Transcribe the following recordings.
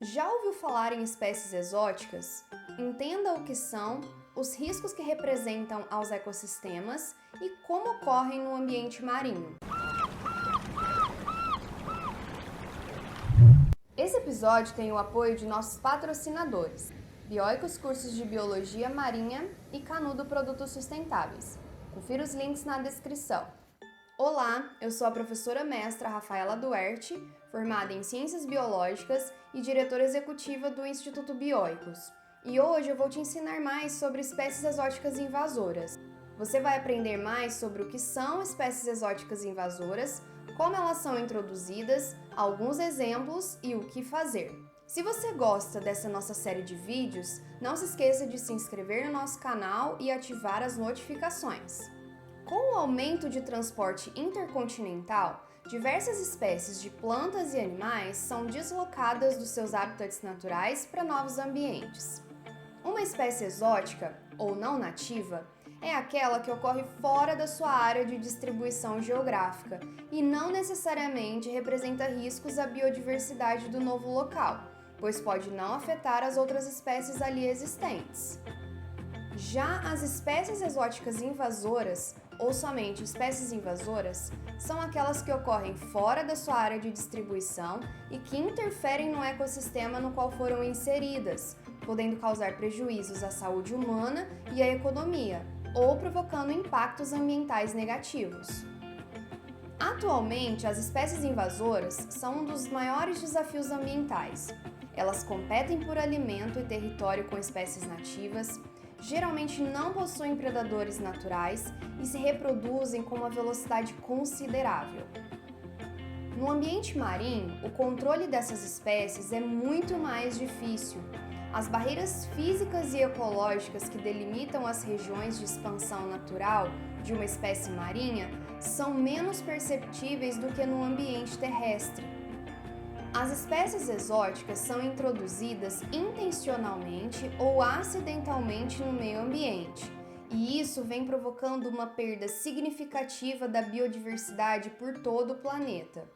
Já ouviu falar em espécies exóticas? Entenda o que são, os riscos que representam aos ecossistemas e como ocorrem no ambiente marinho. Esse episódio tem o apoio de nossos patrocinadores, Bioicos Cursos de Biologia Marinha e Canudo Produtos Sustentáveis. Confira os links na descrição. Olá, eu sou a professora mestra Rafaela Duerte, formada em Ciências Biológicas e diretora executiva do Instituto Bioicos. E hoje eu vou te ensinar mais sobre espécies exóticas invasoras. Você vai aprender mais sobre o que são espécies exóticas invasoras, como elas são introduzidas, alguns exemplos e o que fazer. Se você gosta dessa nossa série de vídeos, não se esqueça de se inscrever no nosso canal e ativar as notificações. Com o aumento de transporte intercontinental, diversas espécies de plantas e animais são deslocadas dos seus habitats naturais para novos ambientes. Uma espécie exótica, ou não nativa, é aquela que ocorre fora da sua área de distribuição geográfica e não necessariamente representa riscos à biodiversidade do novo local, pois pode não afetar as outras espécies ali existentes. Já as espécies exóticas invasoras, ou somente espécies invasoras, são aquelas que ocorrem fora da sua área de distribuição e que interferem no ecossistema no qual foram inseridas, podendo causar prejuízos à saúde humana e à economia, ou provocando impactos ambientais negativos. Atualmente, as espécies invasoras são um dos maiores desafios ambientais. Elas competem por alimento e território com espécies nativas, geralmente não possuem predadores naturais e se reproduzem com uma velocidade considerável. No ambiente marinho, o controle dessas espécies é muito mais difícil. As barreiras físicas e ecológicas que delimitam as regiões de expansão natural de uma espécie marinha são menos perceptíveis do que no ambiente terrestre. As espécies exóticas são introduzidas intencionalmente ou acidentalmente no meio ambiente, e isso vem provocando uma perda significativa da biodiversidade por todo o planeta.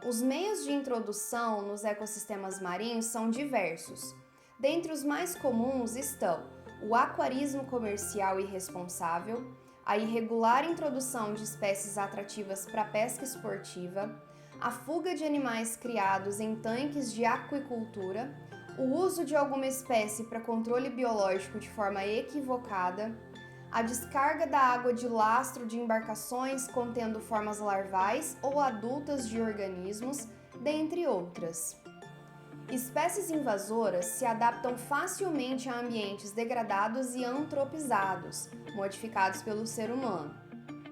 Os meios de introdução nos ecossistemas marinhos são diversos. Dentre os mais comuns estão o aquarismo comercial irresponsável, a irregular introdução de espécies atrativas para a pesca esportiva, a fuga de animais criados em tanques de aquicultura, o uso de alguma espécie para controle biológico de forma equivocada, a descarga da água de lastro de embarcações contendo formas larvais ou adultas de organismos, dentre outras. Espécies invasoras se adaptam facilmente a ambientes degradados e antropizados, modificados pelo ser humano.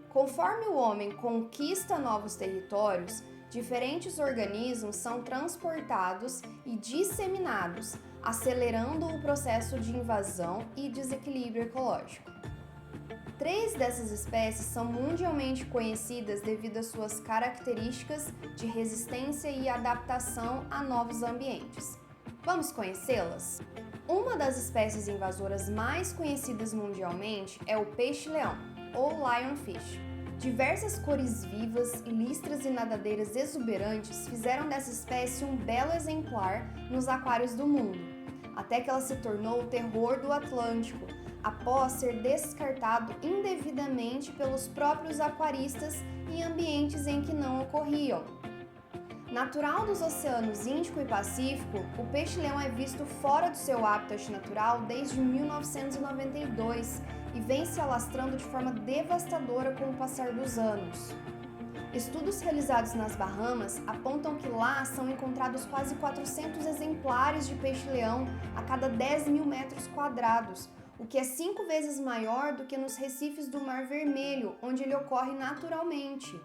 Conforme o homem conquista novos territórios, diferentes organismos são transportados e disseminados, acelerando o processo de invasão e desequilíbrio ecológico. 3 dessas espécies são mundialmente conhecidas devido às suas características de resistência e adaptação a novos ambientes. Vamos conhecê-las? Uma das espécies invasoras mais conhecidas mundialmente é o peixe-leão, ou lionfish. Diversas cores vivas, listras e nadadeiras exuberantes fizeram dessa espécie um belo exemplar nos aquários do mundo, até que ela se tornou o terror do Atlântico, após ser descartado indevidamente pelos próprios aquaristas em ambientes em que não ocorriam. Natural dos oceanos Índico e Pacífico, o peixe-leão é visto fora do seu habitat natural desde 1992 e vem se alastrando de forma devastadora com o passar dos anos. Estudos realizados nas Bahamas apontam que lá são encontrados quase 400 exemplares de peixe-leão a cada 10 mil metros quadrados, o que é 5 vezes maior do que nos recifes do Mar Vermelho, onde ele ocorre naturalmente.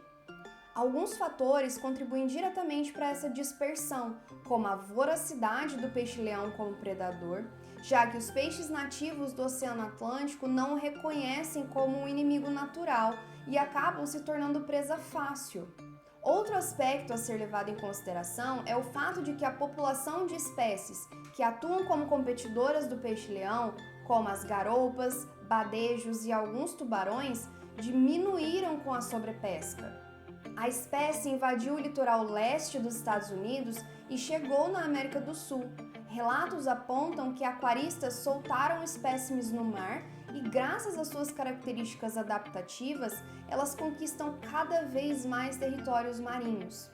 Alguns fatores contribuem diretamente para essa dispersão, como a voracidade do peixe-leão como predador, já que os peixes nativos do Oceano Atlântico não o reconhecem como um inimigo natural e acabam se tornando presa fácil. Outro aspecto a ser levado em consideração é o fato de que a população de espécies que atuam como competidoras do peixe-leão, como as garoupas, badejos e alguns tubarões, diminuíram com a sobrepesca. A espécie invadiu o litoral leste dos Estados Unidos e chegou na América do Sul. Relatos apontam que aquaristas soltaram espécimes no mar e, graças às suas características adaptativas, elas conquistam cada vez mais territórios marinhos.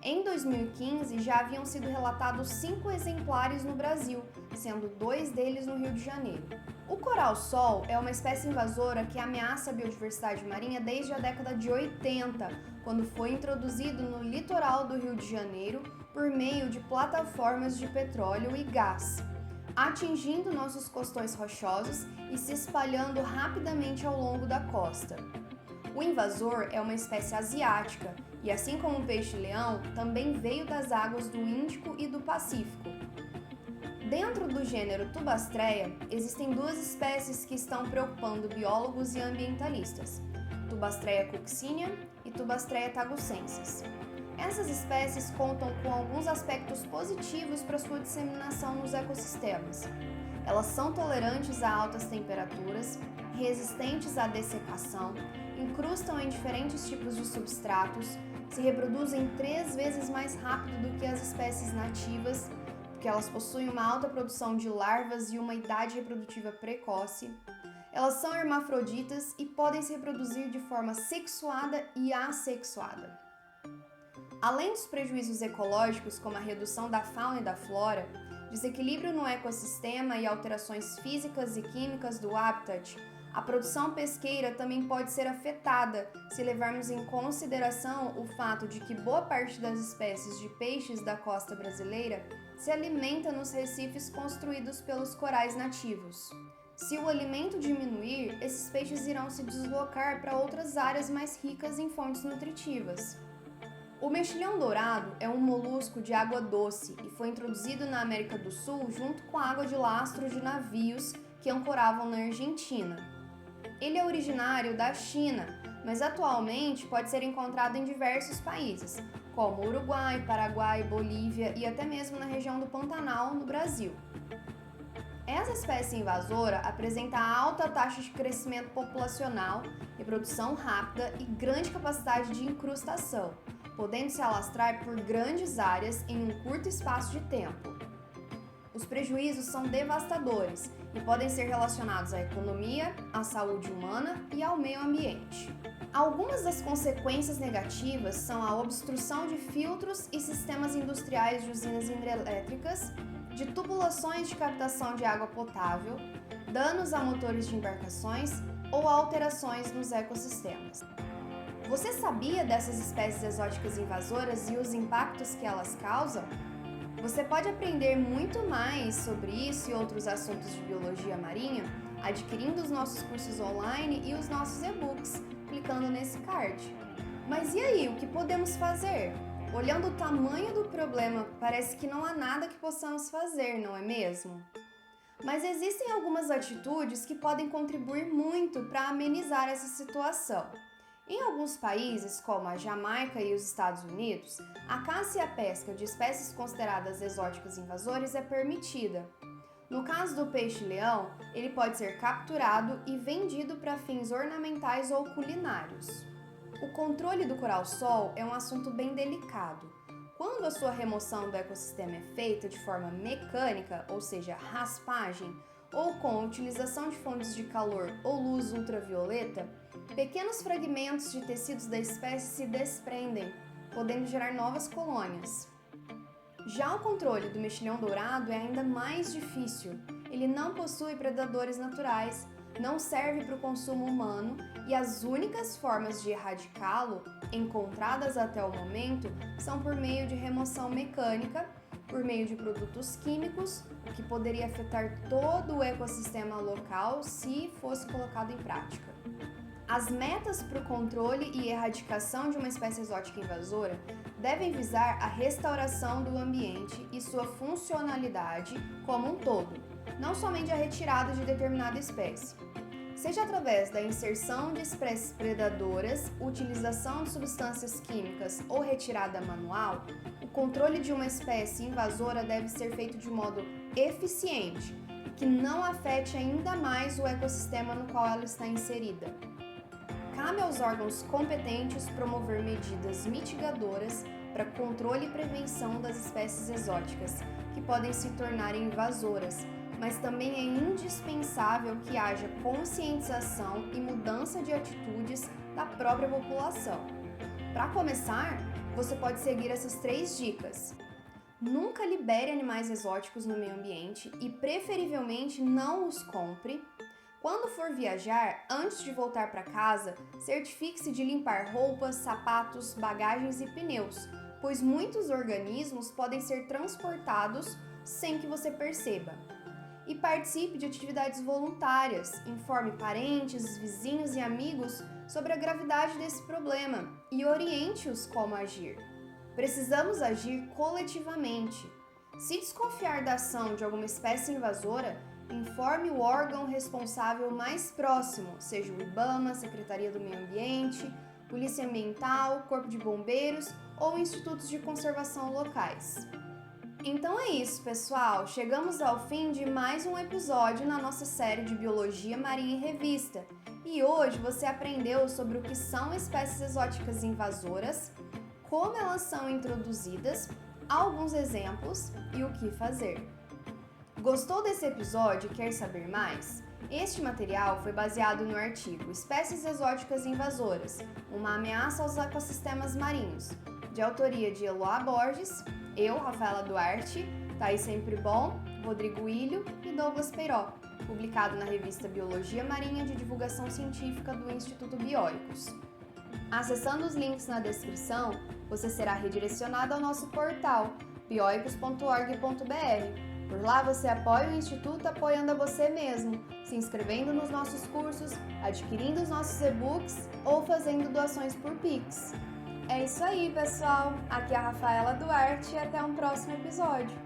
Em 2015, já haviam sido relatados 5 exemplares no Brasil, sendo 2 deles no Rio de Janeiro. O coral-sol é uma espécie invasora que ameaça a biodiversidade marinha desde a década de 80, quando foi introduzido no litoral do Rio de Janeiro por meio de plataformas de petróleo e gás, atingindo nossos costões rochosos e se espalhando rapidamente ao longo da costa. O invasor é uma espécie asiática e, assim como o peixe-leão, também veio das águas do Índico e do Pacífico. Dentro do gênero Tubastreia, existem 2 espécies que estão preocupando biólogos e ambientalistas: Tubastreia coccinea e Tubastreia tagucensis. Essas espécies contam com alguns aspectos positivos para sua disseminação nos ecossistemas. Elas são tolerantes a altas temperaturas, resistentes à dessecação, incrustam em diferentes tipos de substratos, se reproduzem 3 vezes mais rápido do que as espécies nativas, porque elas possuem uma alta produção de larvas e uma idade reprodutiva precoce. Elas são hermafroditas e podem se reproduzir de forma sexuada e assexuada. Além dos prejuízos ecológicos, como a redução da fauna e da flora, desequilíbrio no ecossistema e alterações físicas e químicas do habitat, a produção pesqueira também pode ser afetada se levarmos em consideração o fato de que boa parte das espécies de peixes da costa brasileira se alimenta nos recifes construídos pelos corais nativos. Se o alimento diminuir, esses peixes irão se deslocar para outras áreas mais ricas em fontes nutritivas. O mexilhão dourado é um molusco de água doce e foi introduzido na América do Sul junto com a água de lastro de navios que ancoravam na Argentina. Ele é originário da China, mas atualmente pode ser encontrado em diversos países, como Uruguai, Paraguai, Bolívia e até mesmo na região do Pantanal, no Brasil. Essa espécie invasora apresenta alta taxa de crescimento populacional, reprodução rápida e grande capacidade de incrustação, podendo se alastrar por grandes áreas em um curto espaço de tempo. Os prejuízos são devastadores e podem ser relacionados à economia, à saúde humana e ao meio ambiente. Algumas das consequências negativas são a obstrução de filtros e sistemas industriais de usinas hidrelétricas, de tubulações de captação de água potável, danos a motores de embarcações ou alterações nos ecossistemas. Você sabia dessas espécies exóticas invasoras e os impactos que elas causam? Você pode aprender muito mais sobre isso e outros assuntos de biologia marinha adquirindo os nossos cursos online e os nossos e-books, clicando nesse card. Mas e aí, o que podemos fazer? Olhando o tamanho do problema, parece que não há nada que possamos fazer, não é mesmo? Mas existem algumas atitudes que podem contribuir muito para amenizar essa situação. Em alguns países, como a Jamaica e os Estados Unidos, a caça e a pesca de espécies consideradas exóticas invasoras é permitida. No caso do peixe-leão, ele pode ser capturado e vendido para fins ornamentais ou culinários. O controle do coral-sol é um assunto bem delicado. Quando a sua remoção do ecossistema é feita de forma mecânica, ou seja, raspagem, ou com a utilização de fontes de calor ou luz ultravioleta, pequenos fragmentos de tecidos da espécie se desprendem, podendo gerar novas colônias. Já o controle do mexilhão dourado é ainda mais difícil. Ele não possui predadores naturais, não serve para o consumo humano e as únicas formas de erradicá-lo, encontradas até o momento, são por meio de remoção mecânica, por meio de produtos químicos, o que poderia afetar todo o ecossistema local se fosse colocado em prática. As metas para o controle e erradicação de uma espécie exótica invasora devem visar a restauração do ambiente e sua funcionalidade como um todo, não somente a retirada de determinada espécie. Seja através da inserção de espécies predadoras, utilização de substâncias químicas ou retirada manual, o controle de uma espécie invasora deve ser feito de modo eficiente e que não afete ainda mais o ecossistema no qual ela está inserida. Cabe aos órgãos competentes promover medidas mitigadoras para controle e prevenção das espécies exóticas, que podem se tornar invasoras, mas também é indispensável que haja conscientização e mudança de atitudes da própria população. Para começar, você pode seguir essas 3 dicas. Nunca libere animais exóticos no meio ambiente e, preferivelmente, não os compre. Quando for viajar, antes de voltar para casa, certifique-se de limpar roupas, sapatos, bagagens e pneus, pois muitos organismos podem ser transportados sem que você perceba. E participe de atividades voluntárias, informe parentes, vizinhos e amigos sobre a gravidade desse problema e oriente-os como agir. Precisamos agir coletivamente. Se desconfiar da ação de alguma espécie invasora, informe o órgão responsável mais próximo, seja o IBAMA, Secretaria do Meio Ambiente, Polícia Ambiental, Corpo de Bombeiros ou institutos de conservação locais. Então é isso, pessoal! Chegamos ao fim de mais um episódio na nossa série de Biologia Marinha em Revista. E hoje você aprendeu sobre o que são espécies exóticas invasoras, como elas são introduzidas, alguns exemplos e o que fazer. Gostou desse episódio e quer saber mais? Este material foi baseado no artigo Espécies Exóticas Invasoras, uma ameaça aos ecossistemas marinhos, de autoria de Eloá Borges, eu, Rafaela Duarte, Thaís Sempre Bom, Rodrigo Ilho e Douglas Peiró, publicado na revista Biologia Marinha de Divulgação Científica do Instituto Bioicos. Acessando os links na descrição, você será redirecionado ao nosso portal bioicos.org.br. Por lá você apoia o Instituto apoiando a você mesmo, se inscrevendo nos nossos cursos, adquirindo os nossos e-books ou fazendo doações por Pix. É isso aí, pessoal! Aqui é a Rafaela Duarte e até um próximo episódio.